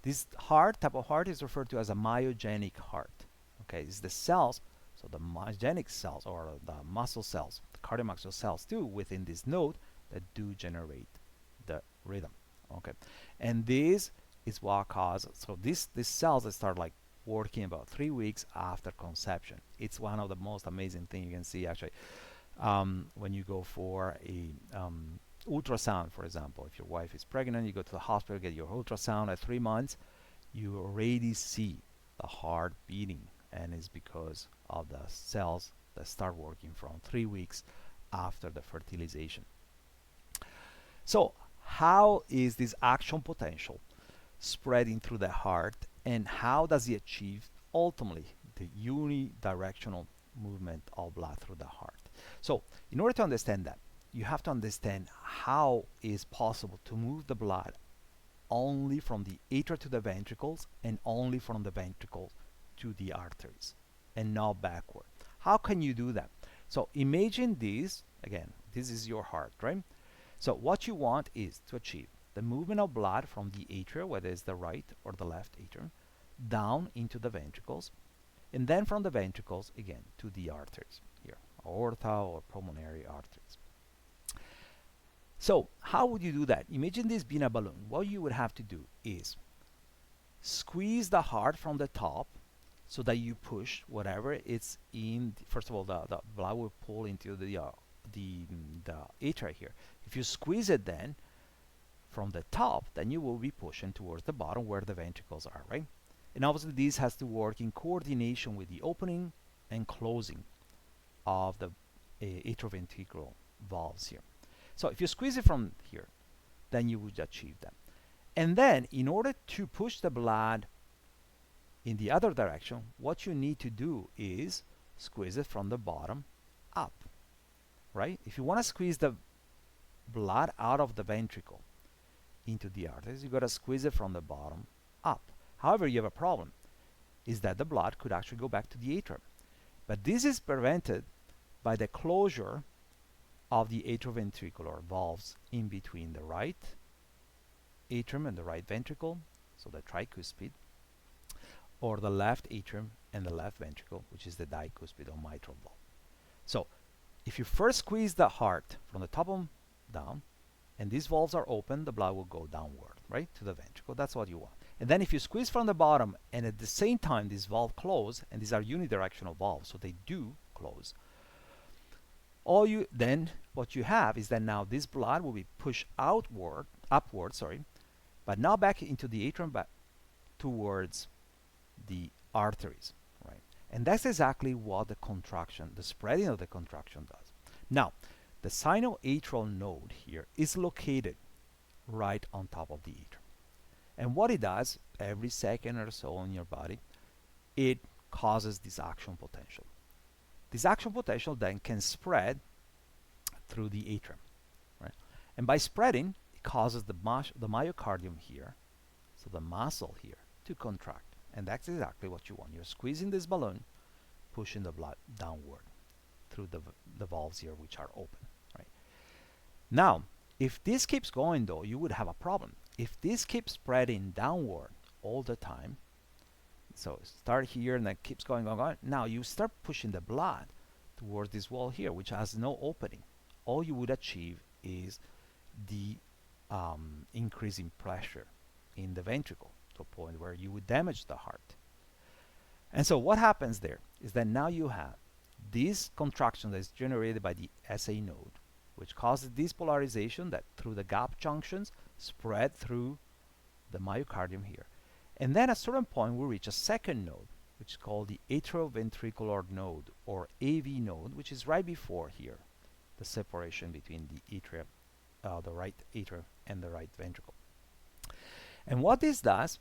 This type of heart is referred to as a myogenic heart. Okay, it's the cells, so the myogenic cells, or the muscle cells, the cardiomyocyte cells too, within this node that do generate the rhythm. Okay, and this is what causes, so these cells that start like working about 3 weeks after conception. It's one of the most amazing things you can see actually when you go for a ultrasound, for example. If your wife is pregnant, you go to the hospital, get your ultrasound at 3 months, you already see the heart beating, and it's because of the cells that start working from 3 weeks after the fertilization. So how is this action potential spreading through the heart, and how does it achieve ultimately the unidirectional movement of blood through the heart? So in order to understand that, you have to understand how it is possible to move the blood only from the atria to the ventricles and only from the ventricles to the arteries and not backward. How can you do that? So imagine this, again, this is your heart, right? So what you want is to achieve the movement of blood from the atria, whether it's the right or the left atrium, down into the ventricles, and then from the ventricles again to the arteries here, aorta or pulmonary arteries. So how would you do that? Imagine this being a balloon. What you would have to do is squeeze the heart from the top so that you push whatever it's in. First of all, the blood will pull into the atria here. If you squeeze it then from the top, then you will be pushing towards the bottom where the ventricles are, right? And obviously this has to work in coordination with the opening and closing of the atrioventricular valves here. So if you squeeze it from here, then you would achieve that. And then in order to push the blood in the other direction, what you need to do is squeeze it from the bottom up, right? If you want to squeeze the blood out of the ventricle into the arteries, you got to squeeze it from the bottom up. However, you have a problem, is that the blood could actually go back to the atrium. But this is prevented by the closure of the atrioventricular valves in between the right atrium and the right ventricle, so the tricuspid, or the left atrium and the left ventricle, which is the dicuspid or mitral valve. So if you first squeeze the heart from the top on down, and these valves are open, the blood will go downward, right, to the ventricle. That's what you want. And then if you squeeze from the bottom, and at the same time these valves close, and these are unidirectional valves, so they do close, what you have is that now this blood will be pushed upward, but not back into the atrium, but towards the arteries, right? And that's exactly what the contraction, the spreading of the contraction does. Now, the sinoatrial node here is located right on top of the atrium. And what it does, every second or so in your body, it causes this action potential. This action potential then can spread through the atrium, right? And by spreading, it causes the myocardium here, so the muscle here, to contract. And that's exactly what you want. You're squeezing this balloon, pushing the blood downward through the valves here, which are open, right? Now, if this keeps going though, you would have a problem. If this keeps spreading downward all the time, so start here and then keeps going, now you start pushing the blood towards this wall here, which has no opening. All you would achieve is the increase in pressure in the ventricle to a point where you would damage the heart. And so what happens there is that now you have this contraction that is generated by the SA node, which causes this polarization that through the gap junctions spread through the myocardium here. And then at a certain point we reach a second node, which is called the atrioventricular node, or AV node, which is right before here, the separation between the atrium, the right atrium and the right ventricle. And what this does,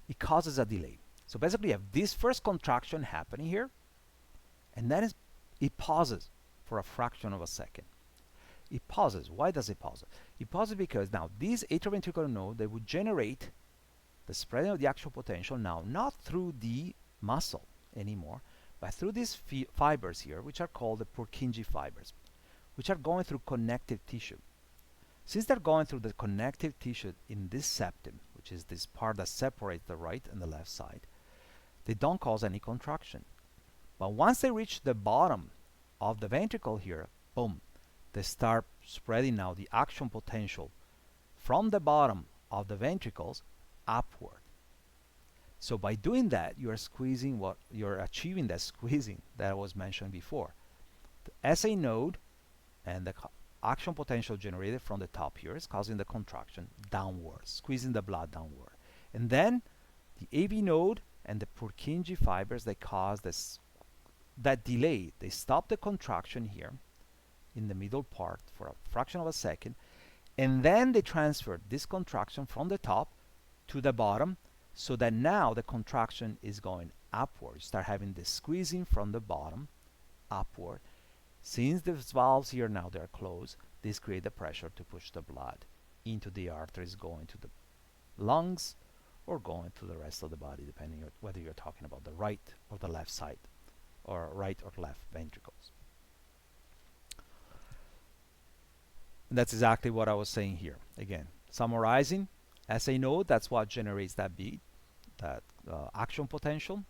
it causes a delay. So basically you have this first contraction happening here, and then it pauses for a fraction of a second. It pauses. Why does it pause? It pauses because now this atrioventricular node, they would generate the spreading of the action potential now not through the muscle anymore, but through these fibers here, which are called the Purkinje fibers, which are going through connective tissue. Since they're going through the connective tissue in this septum, which is this part that separates the right and the left side, they don't cause any contraction. But once they reach the bottom of the ventricle here, boom, they start spreading now the action potential from the bottom of the ventricles upward. So by doing that, you are squeezing what you're achieving, that squeezing that was mentioned before. The SA node and the action potential generated from the top here is causing the contraction downwards, squeezing the blood downward. And then the AV node and the Purkinje fibers, they cause this, that delay. They stop the contraction here in the middle part for a fraction of a second, and then they transfer this contraction from the top to the bottom, so that now the contraction is going upward. You start having the squeezing from the bottom upward. Since the valves here now they're closed, this creates the pressure to push the blood into the arteries, going to the lungs or going to the rest of the body, depending on whether you're talking about the right or the left side, or right or left ventricles. And that's exactly what I was saying here. Again, summarizing, SA node, that's what generates that beat, that action potential.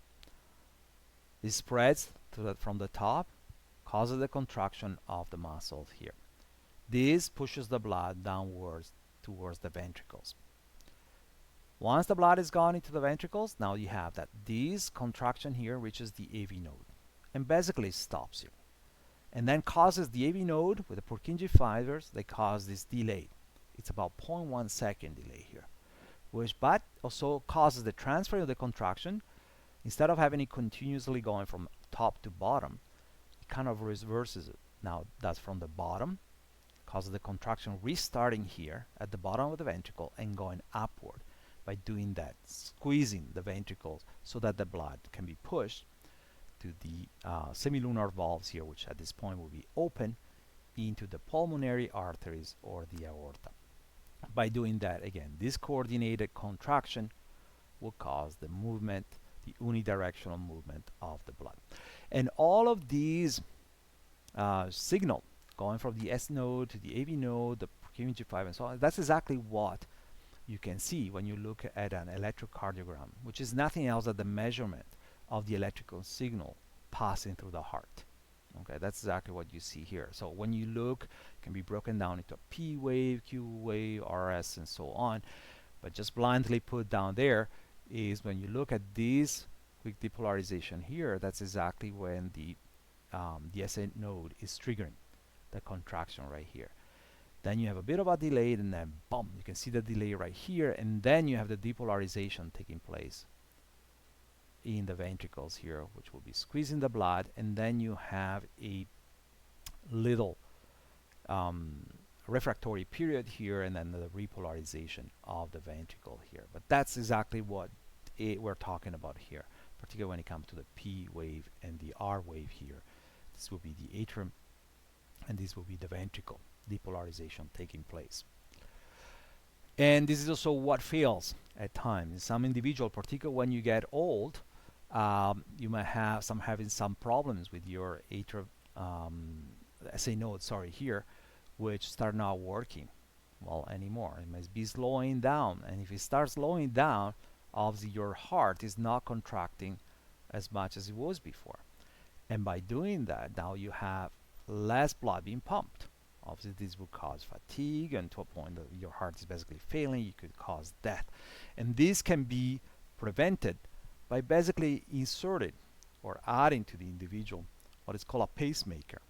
It spreads from the top, causes the contraction of the muscles here. This pushes the blood downwards towards the ventricles. Once the blood is gone into the ventricles, now you have that this contraction here reaches the AV node and basically stops here. And then causes the AV node with the Purkinje fibers, they cause this delay. It's about 0.1 second delay here, which but also causes the transfer of the contraction. Instead of having it continuously going from top to bottom, it kind of reverses it. Now that's from the bottom, causes the contraction restarting here at the bottom of the ventricle and going upward by doing that, squeezing the ventricles so that the blood can be pushed to the semilunar valves here, which at this point will be open into the pulmonary arteries or the aorta. By doing that, again, this coordinated contraction will cause the movement, the unidirectional movement of the blood. And all of these signal going from the S node to the AV node, the Purkinje fiber and so on, that's exactly what you can see when you look at an electrocardiogram, which is nothing else than the measurement of the electrical signal passing through the heart. Okay, that's exactly what you see here. So when you look, it can be broken down into a P wave, Q wave, RS, and so on. But just blindly put down there is when you look at this quick depolarization here, that's exactly when the SA node is triggering the contraction right here. Then you have a bit of a delay, and then boom, you can see the delay right here, and then you have the depolarization taking place in the ventricles here, which will be squeezing the blood, and then you have a little refractory period here, and then the repolarization of the ventricle here. But that's exactly what we're talking about here, particularly when it comes to the P wave and the R wave here. This will be the atrium, and this will be the ventricle depolarization taking place. And this is also what fails at times. In some individual, particularly when you get old, you might have having some problems with your atrial SA node, sorry, here, which start not working well anymore. It must be slowing down, and if it starts slowing down, obviously your heart is not contracting as much as it was before. And by doing that, now you have less blood being pumped. Obviously, this will cause fatigue, and to a point that your heart is basically failing, you could cause death. And this can be prevented by basically inserting or adding to the individual what is called a pacemaker.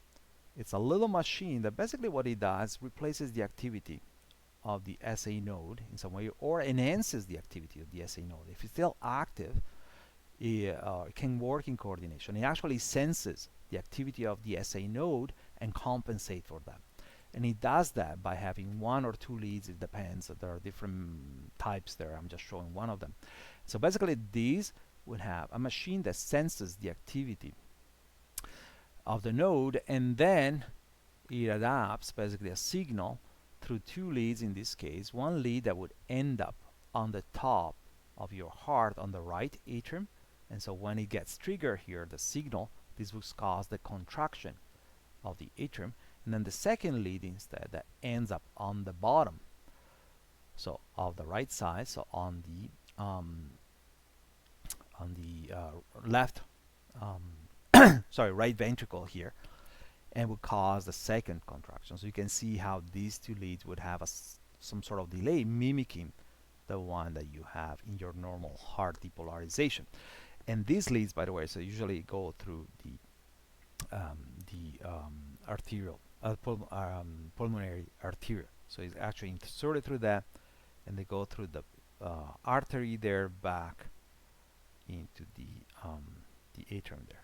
It's a little machine that basically what it does replaces the activity of the SA node in some way, or enhances the activity of the SA node. If it's still active, it can work in coordination. It actually senses the activity of the SA node and compensate for that. And it does that by having one or two leads. It depends. There are different types there. I'm just showing one of them. So basically, these would have a machine that senses the activity of the node, and then it adapts basically a signal through two leads in this case. One lead that would end up on the top of your heart on the right atrium, and so when it gets triggered here, the signal, this will cause the contraction of the atrium. And then the second lead instead that ends up on the bottom, so of the right side, so on the left, sorry, right ventricle here, and would cause the second contraction. So you can see how these two leads would have some sort of delay mimicking the one that you have in your normal heart depolarization. And these leads, by the way, so usually go through the arterial pulmonary artery. So it's actually inserted through that, and they go through the artery there back into the atrium there.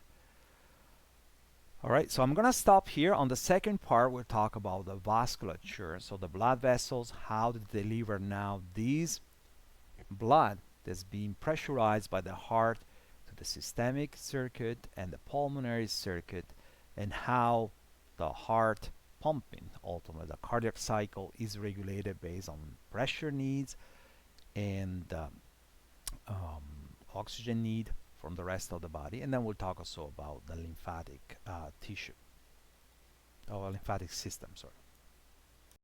All right, so I'm gonna stop here. On the second part, we'll talk about the vasculature, so the blood vessels, how to deliver now these blood that's being pressurized by the heart to the systemic circuit and the pulmonary circuit, and how the heart pumping, ultimately the cardiac cycle, is regulated based on pressure needs and oxygen need from the rest of the body. And then we'll talk also about the lymphatic tissue, or lymphatic system, sorry.